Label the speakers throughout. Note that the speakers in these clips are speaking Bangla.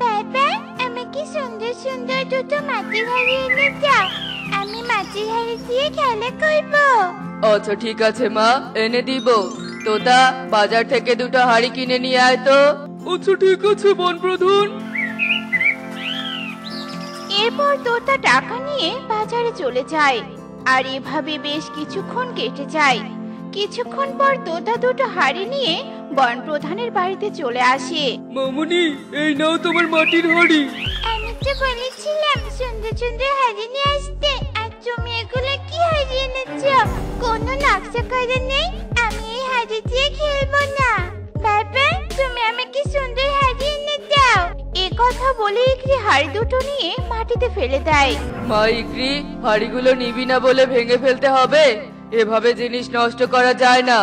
Speaker 1: বাবা, আমাকে সুন্দর সুন্দর দুটো মাটির হাড়ি এনে দাও। আমি মাটির হাড়ি দিয়ে খেলা করব।
Speaker 2: আচ্ছা ঠিক আছে মা, এনে দিব। তোতা, বাজার থেকে দুটো হাড়ি কিনে নিয়ে আয় তো। আচ্ছা ঠিক আছে বনপ্রধান।
Speaker 1: এরপর তোতা টাকা নিয়ে বাজারে চলে যায়। আর এভাবে বেশ কিছুক্ষণ কেটে যায়। কিছুক্ষণ পর তোতা দুটো হাড়ি নিয়ে বনপ্রধানের বাড়িতে চলে আসে।
Speaker 2: মামুনি, এই নাও তোমার মাটির হাড়ি।
Speaker 1: আমি তো বলেছিলাম সুন্দর সুন্দর হাড়ি নিয়ে আসতে, আর তুমি এগুলো কি হাড়ি এনেছো? কোনো নকশা করা নেই। আমি এই হাড়ি দিয়ে খেলবো না। বাবা, তুমি আমাকে সুন্দর হাড়ি এনে দাও। এ কথা বলে ইকরি হাড়ি দুটো নিয়ে মাটিতে ফেলে দেয়।
Speaker 2: মা ইকরি, হাড়িগুলো নিবি না বলে ভেঙে ফেলতে হবে? এভাবে জিনিস নষ্ট করা যায় না।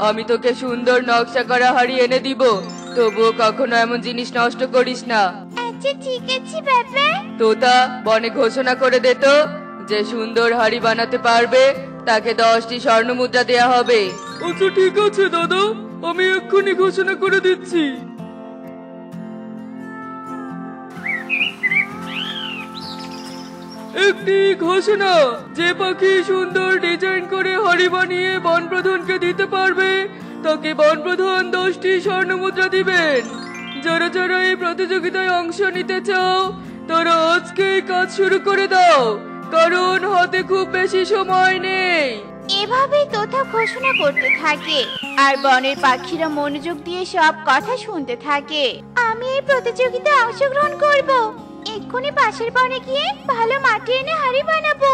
Speaker 2: আমি তোকে সুন্দর নকশা করা হাড়ি এনে দিব, তবুও কখনো এমন জিনিস নষ্ট করিস না।
Speaker 1: আচ্ছা ঠিক আছে বাবা।
Speaker 2: তোতা, বনে ঘোষণা করে দে তো, যে সুন্দর হাড়ি বানাতে পারবে তাকে 10টি স্বর্ণ মুদ্রা দেয়া হবে। আচ্ছা ঠিক আছে দাদা, আমি এক্ষুনি ঘোষণা করে দিচ্ছি। একটি ঘোষণা, যে পাখি সুন্দর ডিজাইন করে হাড়ি বানিয়ে বনপ্রধানকে দিতে পারবে তাকে বনপ্রধান 10টি স্বর্ণ মুদ্রা দিবেন। যারা যারা এই প্রতিযোগিতায় অংশ নিতে চাও তারা আজকেই কাজ শুরু করে দাও, কারণ হাতে খুব বেশি সময় নেই।
Speaker 1: এভাবেই তোতা ঘোষণা করতে থাকে। আর বনের পাখিরা মনোযোগ দিয়ে সব কথা শুনতে থাকে। আমি এই প্রতিযোগিতায় অংশগ্রহণ করব। এক্ষুনি পাশের বনে গিয়ে ভালো মাটি এনে হাড়ি বানাবো।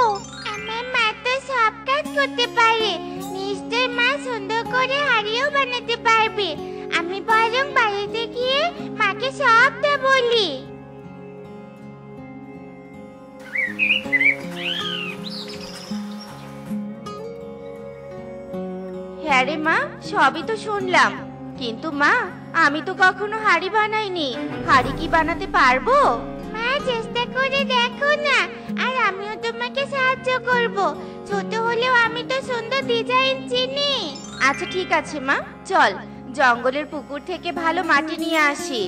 Speaker 1: আমার মা তো সব কাজ করতে পারে, নিশ্চয় মা সুন্দর করে হাড়িও বানাতে পারবে। আমি বরং বাড়িতে গিয়ে মাকে সবটা বলি। হ্যাঁ রে মা, সবই তো শুনলাম, কিন্তু মা আমি তো কখনো হাড়ি বানাইনি। হাড়ি কি বানাতে পারবো? মা চেষ্টা করে দেখো না, আর আমিও তোমাকে সাহায্য করব। ছোট হলেও আমি তো সুন্দর ডিজাইন চিনি। আচ্ছা ঠিক আছে মা, চল জঙ্গলের পুকুর থেকে ভালো মাটি নিয়ে আসি।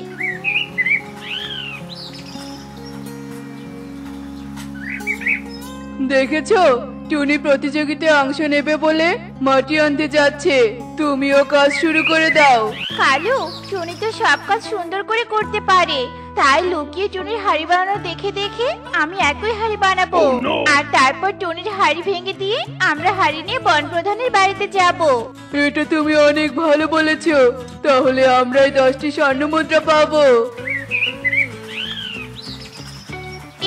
Speaker 2: দেখেছো, টুনি প্রতিযোগিতায় অংশ নেবে বলে মাটি আনতে যাচ্ছে। তুমিও কাজ শুরু করে দাও।
Speaker 1: কালু, টুনি তো সব কাজ সুন্দর করে করতে পারে, তাই লুকিয়ে টুনির হাড়ি বানানো দেখে দেখে আমি একই হাড়ি বানাবো। আর তারপর টুনির হাড়ি ভেঙে দিয়ে আমরা হাড়ি নিয়ে বনপ্রধানের বাড়িতে যাব।
Speaker 2: এটা তুমি অনেক ভালো বলেছো। তাহলে আমরাই 10টি স্বর্ণ মুদ্রা পাবো।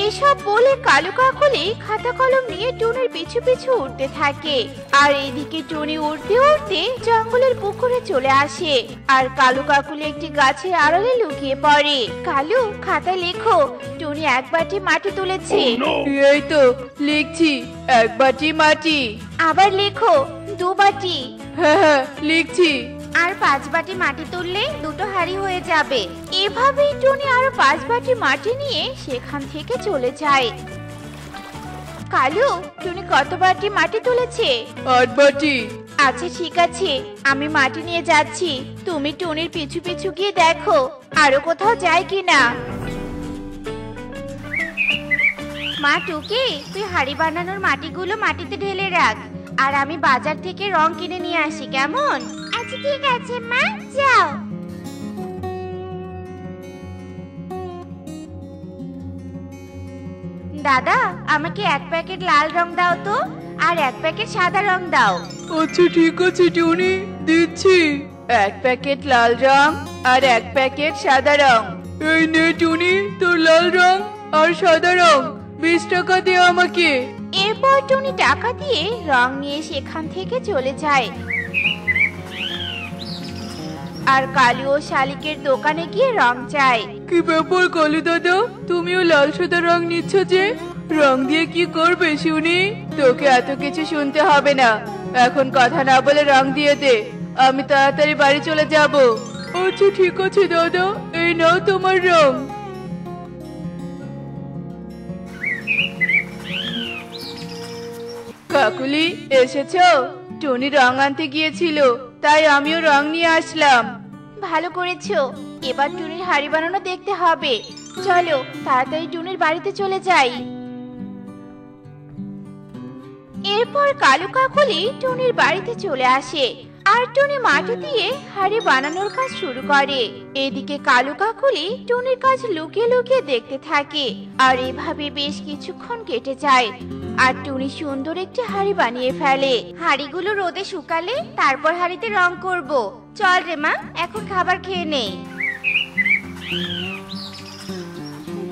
Speaker 1: এসব বলে কালু কাকলি খাতা কলম নিয়ে টুনির পিছু পিছু উঠতে থাকে। আর এদিকে টুনি উঠতে উঠতে জঙ্গলের পুকুরে চলে আসে। আর কালু কাকলি একটি গাছের আড়ালে লুকিয়ে পড়ে। কালু, খাতায় লেখো টুনি 1 বাটি মাটি তুলেছে।
Speaker 2: এই তো লিখছি, 1 বাটি মাটি।
Speaker 1: আবার লেখো 2 বাটি।
Speaker 2: হ্যাঁ হ্যাঁ লিখছি।
Speaker 1: আর 5 বাটি মাটি তুললে দুটো হাড়ি হয়ে যাবে। এভাবেই টুনি আরো 5 বাটি মাটি নিয়ে সেখান থেকে চলে যায়। কালু, টুনি কত বাটি মাটি তুলেছে?
Speaker 2: 8 বাটি।
Speaker 1: আচ্ছা ঠিক আছে, আমি মাটি নিয়ে যাচ্ছি। তুমি টুনির পিছু পিছু গিয়ে দেখো আরো কোথাও যায় কিনা। মা টুকি, তুই হাড়ি বানানোর মাটিগুলো মাটিতে ঢেলে রাখ, আর আমি বাজার থেকে রং কিনে নিয়ে আসি, কেমন? আচ্ছা ঠিক আছে মা, যাও। দাদা, আমাকে 1 প্যাকেট লাল রং দাও তো, আর 1 প্যাকেট সাদা রং দাও।
Speaker 2: আচ্ছা ঠিক আছে টুনি, দিচ্ছি। 1 প্যাকেট লাল রং আর 1 প্যাকেট সাদা রং। এই নে টুনি, তোর লাল রং আর সাদা রং। 20 টাকা দে আমাকে।
Speaker 1: এরপর টুনি টাকা দিয়ে রং নিয়ে সেখান থেকে চলে যায়। আর কালু ও শালিকের দোকানে গিয়ে রং চায়।
Speaker 2: কি ব্যাপার কালু দাদা, তুমিও লাল সাদা রং নিচ্ছ যে? রং দিয়ে কি করবে শুনি? তোকে এত কিছু শুনতে হবে না, এখন কথা না বলে রং দিয়ে দে, আমি তাড়াতাড়ি বাড়ি চলে যাব। আচ্ছা ঠিক আছে দাদা, এই নাও তোমার রং। কাকুলি, এসেছো? টুনি রং আনতে গিয়েছিল, তাই আমিও রং নিয়ে আসলাম।
Speaker 1: ভালো করেছো, এবার টুনির হাড়ি বানানো দেখতে হবে। চলো তাড়াতাড়ি টুনির বাড়িতে চলে যাই। এরপর কালু কাকলি টুনির বাড়িতে চলে আসে আর টুনি মাটি দিয়ে হাড়ি বানানোর কাজ শুরু করে। এদিকে কালু কাকলি টুনির কাজ লুকিয়ে লুকিয়ে দেখতে থাকে আর এভাবে বেশ কিছুক্ষণ কেটে যায় আর টুনি সুন্দর একটি হাড়ি বানিয়ে ফেলে। হাড়িগুলো রোদে শুকালে তারপর হাড়িতে রং করব। চল রে মা, এখন খাবার খেয়ে নেই।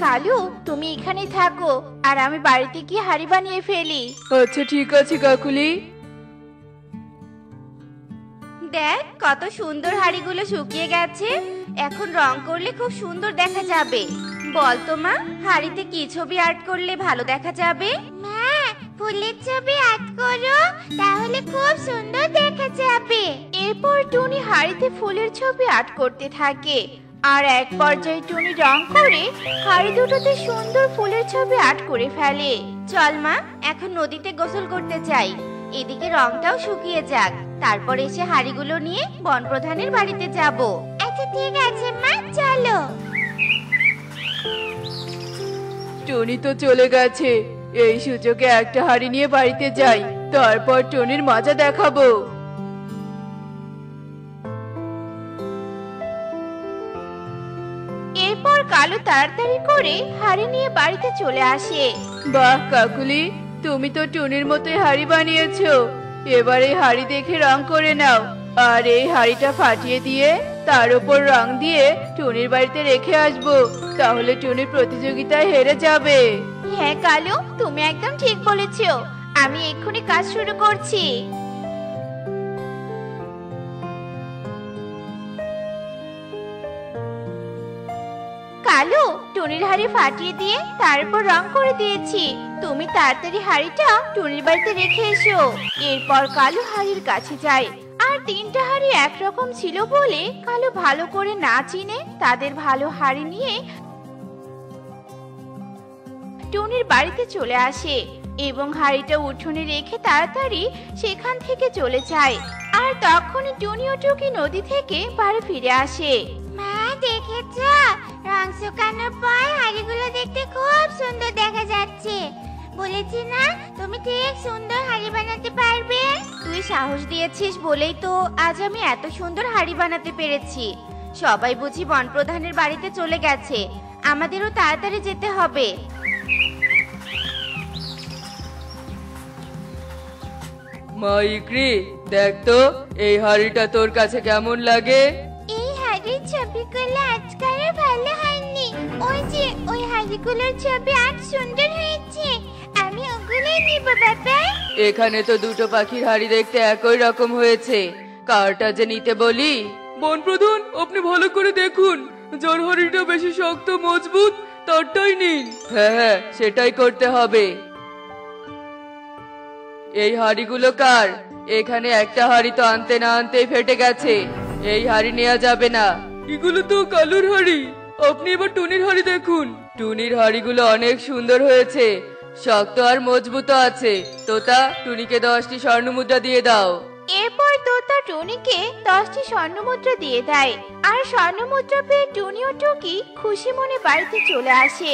Speaker 1: কালু, তুমি এখানেই থাকো আর আমি বাড়িতে গিয়ে হাড়ি বানিয়ে ফেলি।
Speaker 2: আচ্ছা ঠিক আছে কাকুলি।
Speaker 1: দেখ কত সুন্দর হাড়িগুলো শুকিয়ে গেছে, এখন রং করলে খুব সুন্দর দেখা যাবে। বল তো মা, হাড়িতে কি ছবি আর্ট করলে ভালো দেখা যাবে? মা, ফুলের ছবি আর্ট করো, তাহলে খুব সুন্দর দেখা যাবে। এরপর টুনি হাড়িতে ফুলের ছবি আর্ট করতে থাকে আর এক পর্যায়ে টুনি রং করে হাড়ি দুটোতে সুন্দর ফুলের ছবি আর্ট করে ফেলে। চল মা, এখন নদীতে গোসল করতে যাই, এদিকে রংটাও শুকিয়ে যাক, তারপর এসে হাড়িগুলো নিয়ে বনপ্রধানের বাড়িতে যাব। আচ্ছা ঠিক আছে মা, চলো।
Speaker 2: টুনি তো চলে গেছে, এই সুযোগে একটা হাড়ি নিয়ে বাড়িতে যাই, তারপর টুনির মজা দেখাবো।
Speaker 1: এরপর কালু তাড়াতাড়ি করে হাড়ি নিয়ে বাড়িতে চলে আসে।
Speaker 2: বাহ কাকুলি, তুমি তো টুনির মতোই হাড়ি বানিয়েছো। এবার এই হাড়ি দেখে রং করে নাও আর এই হাড়িটা ফাটিয়ে দিয়ে তার উপর রং দিয়ে টুনির বাড়িতে রেখে আসবো, তাহলে টুনির প্রতিযোগিতায় হেরে যাবে।
Speaker 1: হ্যাঁ কালু, তুমি একদম ঠিক বলেছো, আমি এক্ষুনি কাজ শুরু করছি। কালু, টুনির হাড়ি ফাটিয়ে দিয়ে তার উপর রং করে দিয়েছি, তুমি তাড়াতাড়ি হাড়িটা টুনির বাড়িতে রেখে এসো। এরপর কালু হাড়ির কাছে যায় আর তিনটা হাড়ি একরকম ছিল বলে কালু ভালো করে না চিনে তাদের ভালো হাড়ি নিয়ে টুনির বাড়িতে চলে আসে এবং হাড়িটা উঠোনে রেখে তাড়াতাড়ি সেখান থেকে চলে যায়। আর তখনই টুনি ও টুকি নদী থেকে বাড়ি ফিরে আসে। মা, দেখেছ, রং শুকানোর পর হাড়িগুলো দেখতে খুব সুন্দর দেখা যাচ্ছে। বলেছি না তুমি ঠিক সুন্দর হাড়ি বানাতে পারবে। তুই সাহস দিয়েছিস বলেই তো আজ আমি এত সুন্দর হাড়ি বানাতে পেরেছি। সবাই বুঝি বনপ্রধানের বাড়িতে চলে গেছে, আমাদেরও তাড়াতাড়ি যেতে হবে।
Speaker 2: মা ইকরি, দেখ তো এই হাড়িটা তোর কাছে কেমন লাগে?
Speaker 1: এই হাড়ির ছবিগুলো আজকাল ভালো হয়নি, ওই যে ওই হাড়িগুলোর ছবি আজ সুন্দর হয়েছে, আমি ওগুলোই নিব বাবা।
Speaker 2: এখানে তো দুটো পাখির হাড়ি দেখতে একই রকম হয়েছে, কারটা যে নিতে বলি? বনপ্রধান, আপনি ভালো করে দেখুন, যার হাড়িটা বেশি শক্ত মজবুত তারটাই নিন। হ্যাঁ হ্যাঁ, সেটাই করতে হবে। এই হাড়িগুলো কার? এখানে একটা হাড়ি তো আনতে না আনতেই ফেটে গেছে, এই হাড়ি নেওয়া যাবে না। এগুলো তো কালুর হাড়ি, আপনি এবার টুনির হাড়ি দেখুন। টুনির হাড়িগুলো অনেক সুন্দর হয়েছে, শক্ত আর মজবুত আছে। তোতা, টুনিকে 10টি স্বর্ণমুদ্রা দিয়ে দাও।
Speaker 1: এরপর তোতা টুনিকে 10টি স্বর্ণমুদ্রা দিয়ে দেয় আর স্বর্ণমুদ্রা পেয়ে টুনি ও টুকি খুশি মনে বাড়িতে চলে আসে।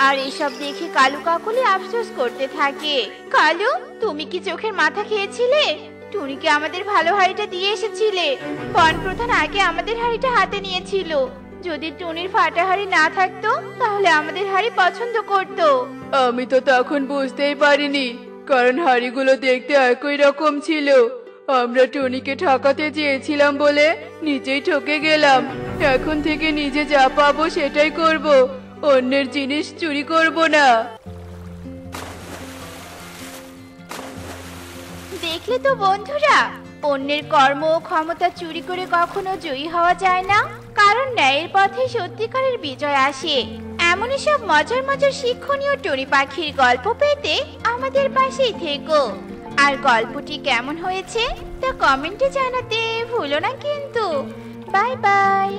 Speaker 1: আর এসব দেখে কালু কাকলি আফসোস করতে থাকে। কালু, তুমি কি চোখের মাথা খেয়েছিলে? টুনিকে আমাদের ভালো হাড়িটা দিয়ে এসেছিলে, বনপ্রধান আগে আমাদের হাড়িটা হাতে নিয়েছিল। যদি টুনির ফাটা হাড়ি না থাকতো তাহলে আমাদের হাড়ি পছন্দ করতো।
Speaker 2: আমি তো তখন বুঝতেই পারিনি, কারণ হাড়িগুলো দেখতে একই রকম ছিল। আমরা টুনিকে ঠকাতে চেয়েছিলাম বলে নিজেই ঠকে গেলাম। এখন থেকে নিজে যা পাবো সেটাই করব, অন্যের জিনিস চুরি করব না।
Speaker 1: দেখলে তো বন্ধুরা, অন্যের কর্ম ও ক্ষমতা চুরি করে কখনো জয়ী হওয়া যায় না, কারণ ন্যায়ের পথে সত্যিকারের বিজয় আসে। এমনই সব মজার মজার শিক্ষণীয় টুনি পাখির গল্প পেতে আমাদের পাশেই থেকো। আর গল্পটি কেমন হয়েছে তা কমেন্টে জানাতে ভুলো না কিন্তু। Bye bye.